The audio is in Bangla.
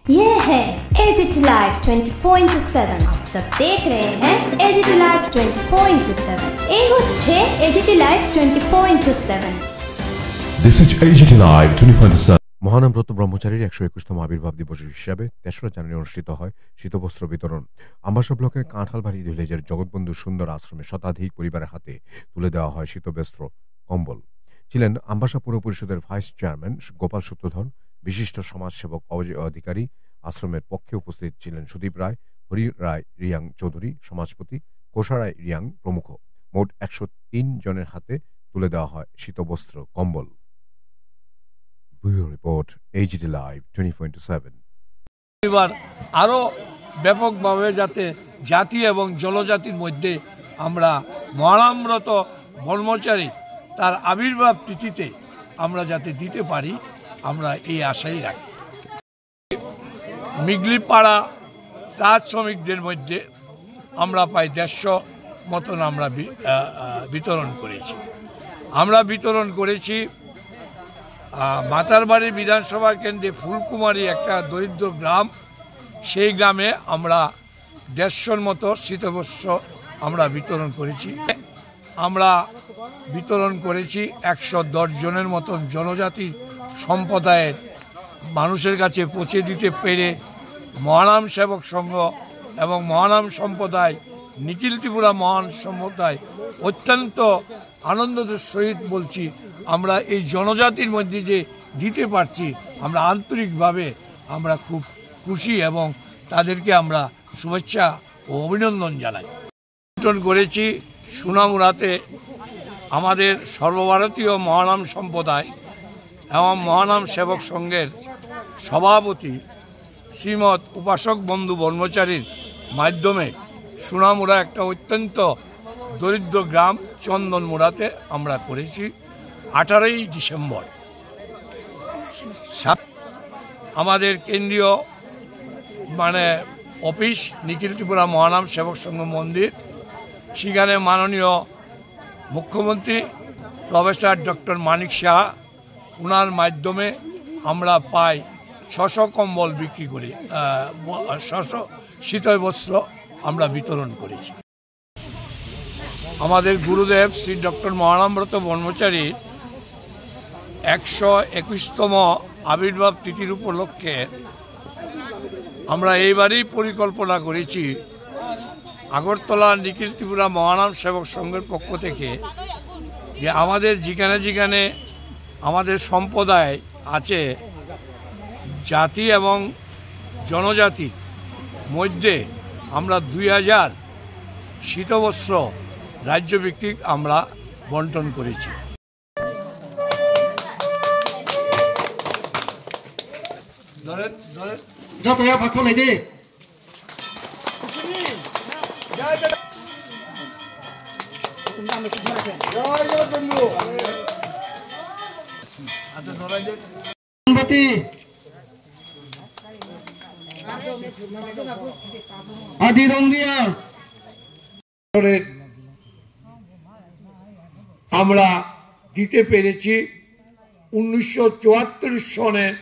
ये है एजीटी लाइव 24/7। आप सब देख रहे हैं एजीटी लाइव 24/7। এই হচ্ছে AGT live 24/7। This is AGT Live 24/7। মহানাম ব্রত ব্রহ্মচারীর 121তম আবির্ভাব দিবস হিসাবে 3রা জানুয়ারি অনুষ্ঠিত হয় শীতবস্ত্র বিতরণ। আম্বাসা ব্লকের কাঁঠালবাড়ি ভিলেজের জগৎবন্ধু সুন্দর আশ্রমে শতাধিক পরিবারের হাতে তুলে দেওয়া হয় শীতবস্ত্র কম্বল। ছিলেন আম্বাসা পৌর পরিষদের ভাইস চেয়ারম্যান গোপাল সূত্রধর, বিশিষ্ট সমাজসেবক অজয় অধিকারী। আশ্রমের পক্ষে উপস্থিত ছিলেন সুদীপ রায়, হরি রায় রিয়াং চৌধুরী, সমাজপতি কোষারায় রিয়াং প্রমুখ। মোট 103 জনের হাতে তুলে দেওয়া হয় শীতবস্ত্র কম্বল। Report AGT Live 24/7। এবার আরও ব্যাপকভাবে যাতে জাতি এবং জনজাতির মধ্যে আমরা মহানামরত ব্রহ্মচারী তার আবির্ভাব তিথিতে আমরা যাতে দিতে পারি, আমরা এই আশাই রাখি। মিগলিপাড়া চা শ্রমিকদের মধ্যে আমরা প্রায় 150 মতন আমরা বিতরণ করেছি। মাতারবাড়ি বিধানসভা কেন্দ্রে ফুলকুমারী একটা দরিদ্র গ্রাম, সেই গ্রামে আমরা 150 মতো শীতবস্ত্র আমরা বিতরণ করেছি। 110 জনের মতন জনজাতি সম্প্রদায়ের মানুষের কাছে পৌঁছে দিতে পেরে মহানাম সেবক সংঘ এবং মহানাম সম্প্রদায়, নিখিল ত্রিপুরা মহান সম্প্রদায় অত্যন্ত আনন্দের সহিত বলছি, আমরা এই জনজাতির মধ্যে যে দিতে পারছি, আমরা আন্তরিকভাবে আমরা খুব খুশি এবং তাদেরকে আমরা শুভেচ্ছা ও অভিনন্দন জানাই। করেছি সোনামুড়াতে আমাদের সর্বভারতীয় মহানাম সম্প্রদায় এবং মহানাম সেবক সংঘের সভাপতি শ্রীমৎ উপাসক বন্ধু ব্রহ্মচারীর মাধ্যমে সোনামুড়া একটা অত্যন্ত দরিদ্র গ্রাম চন্দনমুড়াতে আমরা করেছি 18ই ডিসেম্বর। আমাদের কেন্দ্রীয় অফিস নিখিল ত্রিপুরা মহানাম সেবক সংঘ মন্দির, সেখানে মাননীয় মুখ্যমন্ত্রী প্রফেসর ডক্টর মানিক সাহা, ওনার মাধ্যমে আমরা প্রায় 600 কম্বল বিক্রি করি, 600 শীতবস্ত্র আমরা বিতরণ করেছি। আমাদের গুরুদেব শ্রী ডক্টর মহানামব্রত ব্রহ্মচারীর 121তম আবির্ভাব তিথির উপলক্ষে আমরা এইবারই পরিকল্পনা করেছি আগরতলা নিখিল ত্রিপুরা মহানাম সেবক সংঘের পক্ষ থেকে যে আমাদের যেখানে আমাদের সম্প্রদায় আছে, জাতি এবং জনজাতির মধ্যে আমরা 2000 শীতবস্ত্র রাজ্যভিত্তিক আমরা বন্টন করেছি। আমরা দিতে পেরেছি 1974 সনের